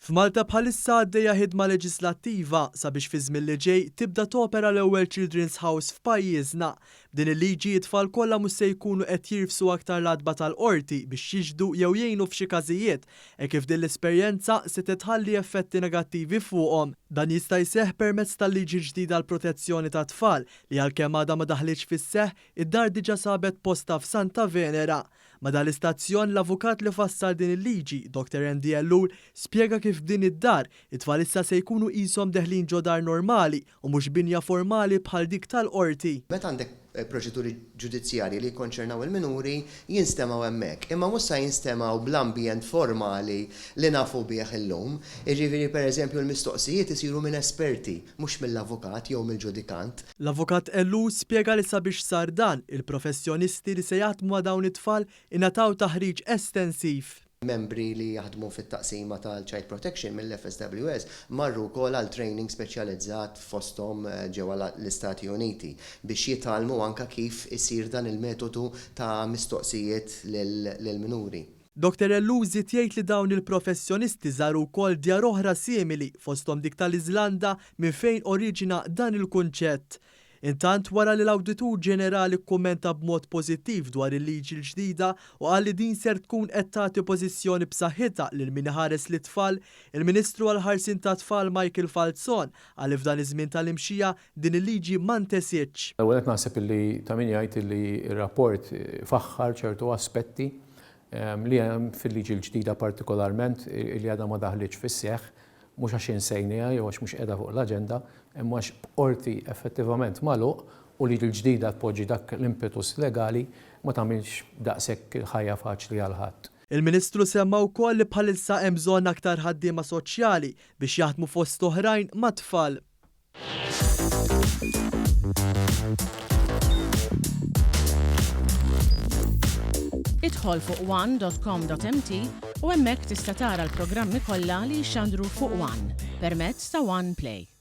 F'Malta bħalissa għaddejja ħidma leġislattiva sabiex fi żmien li ġej tibda topera l-ewwel Children's House f'pajjiżna. B'din il-liġi t-tfal kollha mhux se jkunu qed jirfsu aktar l-adba tal-qorti biex jiġdu jew jgħinu f'xi każijiet, kif din l-esperjenza se titħalli effetti negattivi fuqhom. Dan jista' jseħħ permezz tal-liġi ġdida għall protezzjoni tat-tfal li għalkemm għadha ma daħlitx fis-seħħ, id-dar diġà sabet posta f'Santa Venera. Ma dal-istazzjon l-avukat li fassar din il-liġi, Dr. Andy Ellur, spjega kif din id-dar it-tfal issa se jkunu qishom deħlin ġo dar normali u mhux binja formali bħal dik tal-qorti. Meta għandek proċeduri ġudizzjarji li jkonċernaw il-minuri jinstemaw hemmhekk, imma mhux se jinstemaw bl-ambjent formali li nafu bih illum. Jiġifieri pereżempju l-mistoqsijiet isiru minn esperti, mhux mill-avukat jew mill-ġudikant. L-avukat Ellur spjega li sabiex sar dan, il-professjonisti li se jaħdmu ma' dawn it-tfal ingħataw taħriġ estensiv. Membri li jaħdmu fit-taqsima tal-Child Protection mill-FSWS marru wkoll għal training speċjalizzat fosthom ġewwa l-Istati Uniti biex jitalmu anke kif isir dan il-metodu ta' mistoqsijiet lill-minuri. Dr. Ellur jgħid li dawn il-professjonisti żaru wkoll djar oħra simili fosthom dik tal-Iżlanda minn fejn oriġina dan il-kunċett. Intant wara li l-Awditur Ġenerali kkummenta b'mod pożittiv dwar il-liġi l-ġdida u qal li din ser tkun qed tagħti pożizzjoni b'saħħitha lil min iħares lit-tfal, il-Ministru għall-Ħarsien tat-Tfal Michael Falzon qal li f'dan iż-żmien tal-imxija din il-liġi ma ntesitx. Ewwel qed naħseb illi ta' min jgħid li r-rapport faħħar ċertu aspetti li hemm fil-liġi l-ġdida partikolarment li għadha ma daħlitx fis-seħħ mhux għax insejniha jew għax mhux qiegħda fuq l-aġenda, imma għax qorti effettivament magħluq u li l-ġdida tpoġġi dak l-impetus legali ma tagħmilx daqshekk il-ħajja faċli għal ħadd. Il-Ministru semma wkoll li bħalissa hemm bżonn aktar ħaddiema soċjali biex jaħdmu fost oħrajn ma' tfal. Idħol fuq one.com.mt u hemmhekk tista' tara l-programmi kollha li jxandru fuq One permezz ta' One Play.